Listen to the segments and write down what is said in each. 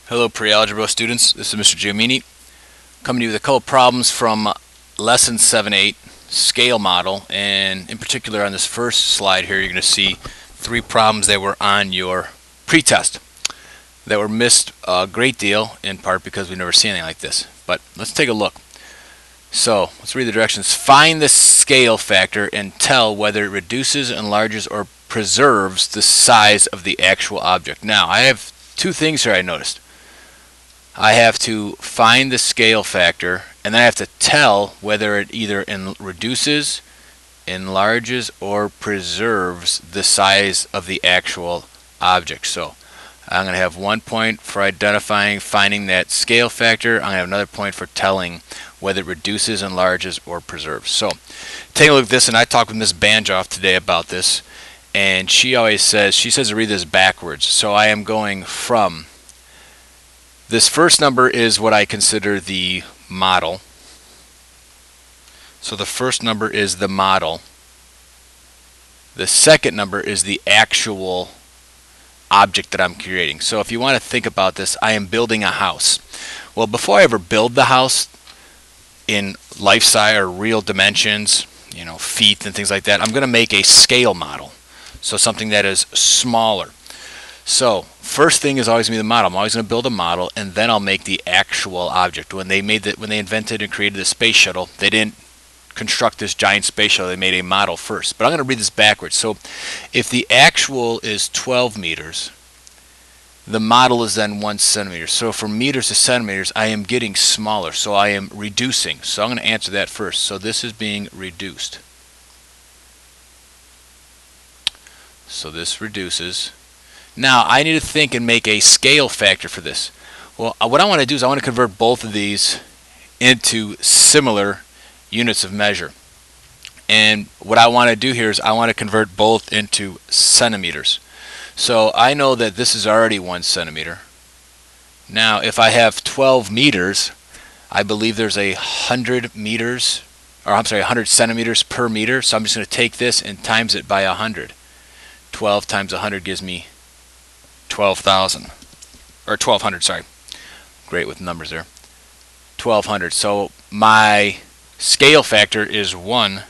Hello pre-algebra students, this is Mr. Giomini coming to you with a couple problems from lesson 7-8 scale model, and in particular on this first slide here you're going to see three problems that were on your pretest that were missed a great deal, in part because we've never seen anything like this. But let's take a look. So let's read the directions. Find the scale factor and tell whether it reduces, enlarges, or preserves the size of the actual object. Now I have two things here I noticed. I have to find the scale factor, and then I have to tell whether it either reduces, enlarges, or preserves the size of the actual object. So I'm going to have 1 point for identifying, finding that scale factor. I'm going to have another point for telling whether it reduces, enlarges, or preserves. So take a look at this, and I talked with Ms. Banjoff today about this, and she says to read this backwards. So I am going from this first number is what I consider the model. So the first number is the model. The second number is the actual object that I'm creating. So if you want to think about this, I am building a house. Well, before I ever build the house in life size or real dimensions, feet and things like that, I'm going to make a scale model. So something that is smaller. So first thing is always going to be the model. I'm always going to build a model, and then I'll make the actual object. When they invented and created the space shuttle, they didn't construct this giant space shuttle. They made a model first. But I'm going to read this backwards. So if the actual is 12 meters, the model is then 1 centimeter. So from meters to centimeters, I am getting smaller. So I am reducing. So I'm going to answer that first. So this is being reduced. So this reduces. Now I need to think and make a scale factor for this. Well, what I want to do is I want to convert both of these into similar units of measure. And what I want to do here is I want to convert both into centimeters. So I know that this is already 1 centimeter. Now if I have 12 meters, I believe there's 100 meters, or I'm sorry, 100 centimeters per meter. So I'm just going to take this and times it by 100. 12 times 100 gives me 12,000, or 1,200, sorry. Great with numbers there. 1,200. So my scale factor is 1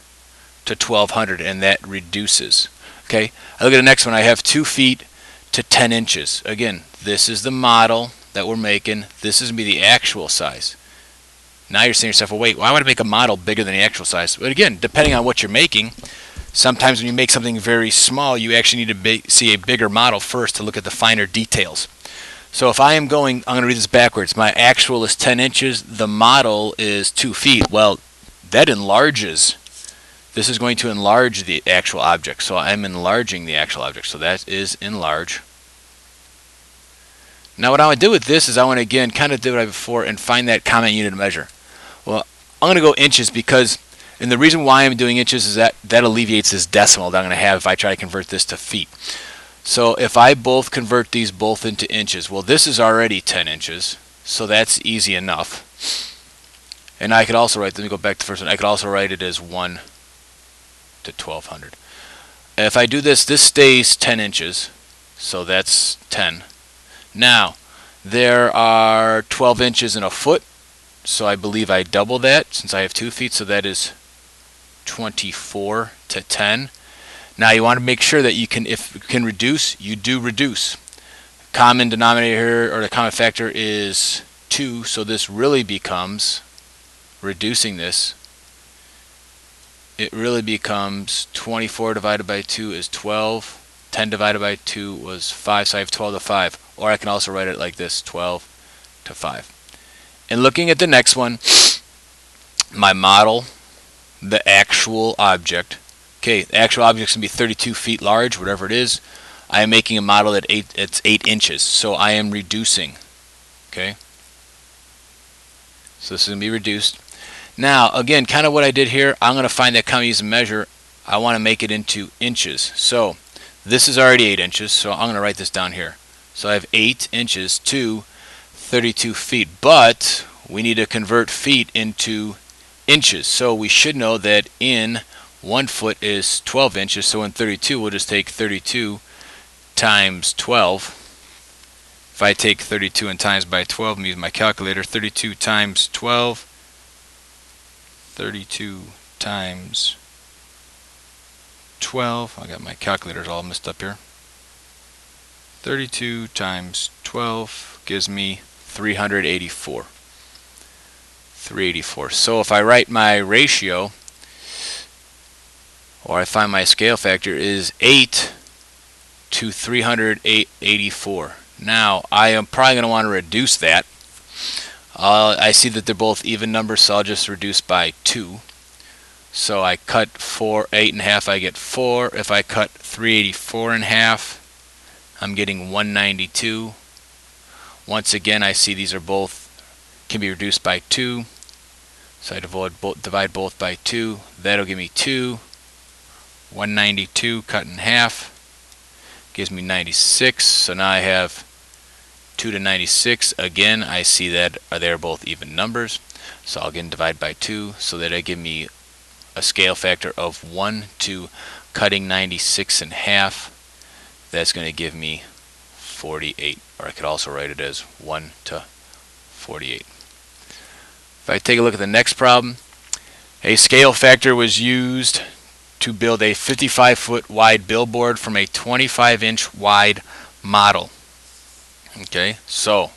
to 1,200, and that reduces. Okay. I look at the next one. I have 2 feet to 10 inches. Again, this is the model that we're making. This is going to be the actual size. Now you're saying to yourself, well, wait, why would I make a model bigger than the actual size? But again, depending on what you're making, sometimes when you make something very small, you actually need to see a bigger model first to look at the finer details. So if I'm going to read this backwards. My actual is 10 inches. The model is 2 feet. Well, that enlarges. This is going to enlarge the actual object. So I'm enlarging the actual object. So that is enlarge. Now what I want to do with this is I want to, again, kind of do what I did before and find that common unit of measure. Well, I'm going to go inches because, and the reason why I'm doing inches is that alleviates this decimal that I'm going to have if I try to convert this to feet. So if I both convert these both into inches, well, this is already 10 inches, so that's easy enough. And I could also write, let me go back to the first one, I could also write it as 1 to 1,200. If I do this, this stays 10 inches, so that's 10. Now, there are 12 inches in a foot, so I believe I double that since I have 2 feet, so that is 24 to 10. Now you want to make sure that if you can reduce, you do reduce. Common denominator here, or the common factor, is 2, so this really becomes, reducing this, it really becomes 24 divided by 2 is 12. 10 divided by 2 was 5, so I have 12 to 5. Or I can also write it like this, 12 to 5. And looking at the next one, my model, the actual object. Okay, the actual object is going to be 32 feet large, whatever it is. I am making a model that it's 8 inches, so I am reducing. Okay, so this is going to be reduced. Now, again, kind of what I did here, I'm going to find that common unit of measure. I want to make it into inches. So this is already 8 inches, so I'm going to write this down here. So I have 8 inches to 32 feet, but we need to convert feet into inches. So we should know that in 1 foot is 12 inches, so in 32 we'll just take 32 times 12, If I take 32 and times by 12, I'm using my calculator. 32 times 12. 32 times 12. I got my calculators all messed up here. 32 times 12 gives me 384. 384. So if I write my ratio, or I find my scale factor, is 8 to 384. Now I am probably going to want to reduce that. I see that they're both even numbers, so I'll just reduce by 2. So I cut 8 in half, I get 4. If I cut 384 in half, I'm getting 192. Once again, I see these are both can be reduced by 2. So I divide both by 2. That'll give me 2. 192 cut in half gives me 96. So now I have 2 to 96. Again, I see that they're both even numbers. So I'll again divide by 2, so that I give me a scale factor of 1 to cutting 96 in half. That's going to give me 48. Or I could also write it as 1 to 48. If I take a look at the next problem, a scale factor was used to build a 55-foot wide billboard from a 25-inch wide model. Okay, so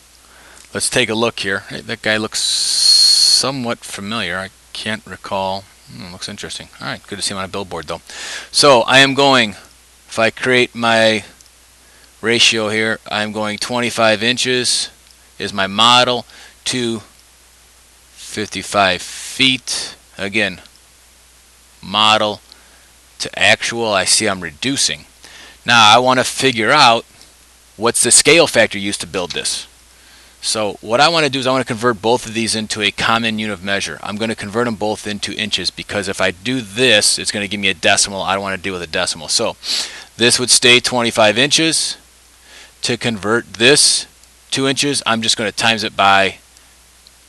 let's take a look here. Hey, that guy looks somewhat familiar. I can't recall. Looks interesting. Alright, good to see him on a billboard though. So I am going, if I create my ratio here, I'm going 25 inches is my model to 55 feet. Again, model to actual. I see I'm reducing. Now I want to figure out what's the scale factor used to build this. So what I want to do is I want to convert both of these into a common unit of measure. I'm going to convert them both into inches, because if I do this, it's going to give me a decimal. I don't want to deal with a decimal. So this would stay 25 inches. To convert this to inches, I'm just going to times it by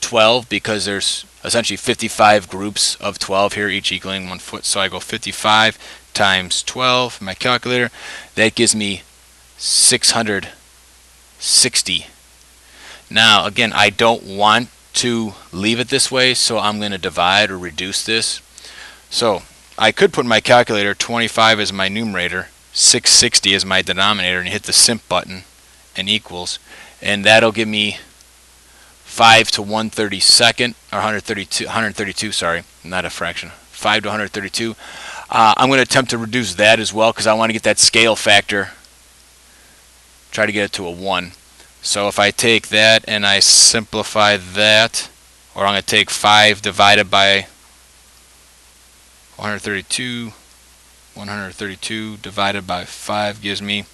12, because there's essentially 55 groups of 12 here, each equaling 1 foot. So I go 55 times 12, my calculator. That gives me 660. Now again, I don't want to leave it this way, so I'm going to divide or reduce this. So I could put in my calculator 25 as my numerator, 660 as my denominator, and hit the simp button and equals, and that'll give me 5 to 132nd, or 132, sorry, not a fraction, 5 to 132. I'm going to attempt to reduce that as well, because I want to get that scale factor, try to get it to a 1. So if I take that and I simplify that, or I'm going to take 5 divided by 132 divided by 5 gives me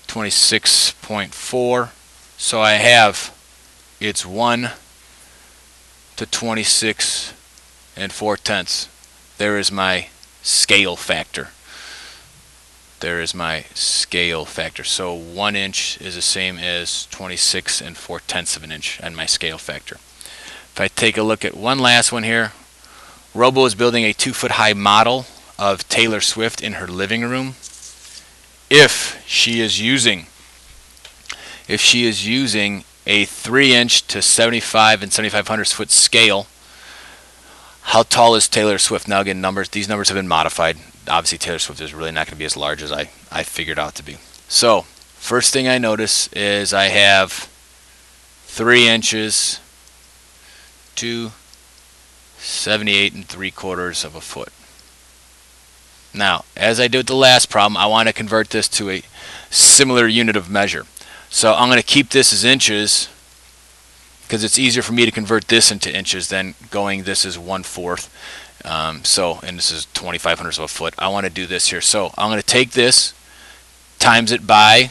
26.4. So I have, it's 1 to 26 and 4/10. There is my scale factor. There is my scale factor. So 1 inch is the same as 26 and 4/10 of an inch, and my scale factor. If I take a look at one last one here, Robo is building a 2-foot high model of Taylor Swift in her living room. If she is using a 3-inch to 75 and 7/500 foot scale, how tall is Taylor Swift? Now again, these numbers have been modified. Obviously Taylor Swift is really not going to be as large as I figured out to be. So first thing I notice is I have 3 inches to 78 3/4 of a foot. Now, as I did with the last problem, I want to convert this to a similar unit of measure. So I'm going to keep this as inches, because it's easier for me to convert this into inches than going this is 1/4. And this is 2,500 of a foot. I want to do this here. So I'm going to take this, times it by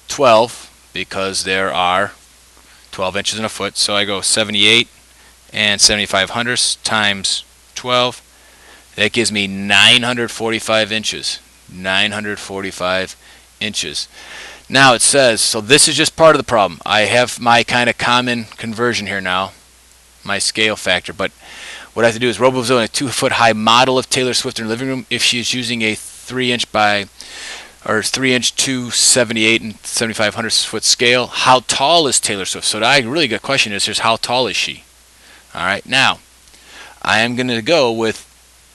12, because there are 12 inches in a foot. So I go 78 and 7/500 times 12. That gives me 945 inches. 945 inches. Now it says, so this is just part of the problem. I have my kind of common conversion here now, my scale factor. But what I have to do is Robo is building a 2-foot high model of Taylor Swift in her living room. If she is using a 3-inch by or 3-inch 278 and 75 foot scale. How tall is Taylor Swift? So the really good question is how tall is she? All right, now I am going to go with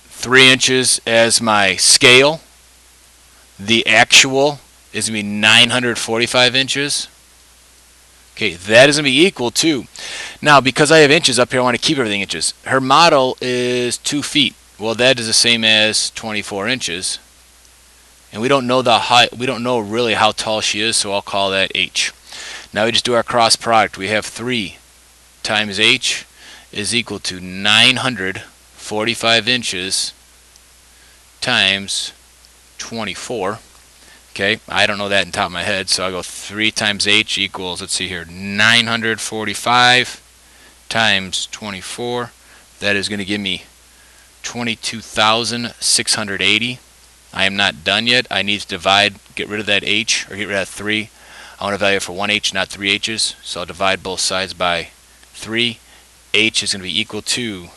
3 inches as my scale. The actual is going to be 945 inches. Okay, that is going to be equal to, now because I have inches up here, I want to keep everything inches. Her model is 2 feet. Well, that is the same as 24 inches. And we don't know the height, we don't know really how tall she is, so I'll call that h. Now we just do our cross product. We have 3 times h is equal to 945 inches times 24. Okay, I don't know that in top of my head, so I'll go 3 times h equals, let's see here, 945 times 24. That is going to give me 22,680. I am not done yet. I need to divide, get rid of that h, or get rid of that 3. I want to value it for 1 h, not 3 h's, so I'll divide both sides by 3. H is going to be equal to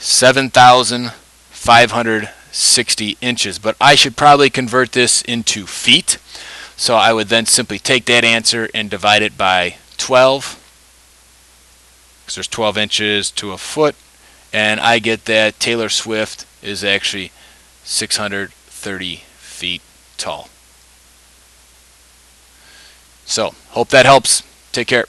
7,560 inches. But I should probably convert this into feet. So I would then simply take that answer and divide it by 12. Because there's 12 inches to a foot. And I get that Taylor Swift is actually 630 feet tall. So, hope that helps. Take care.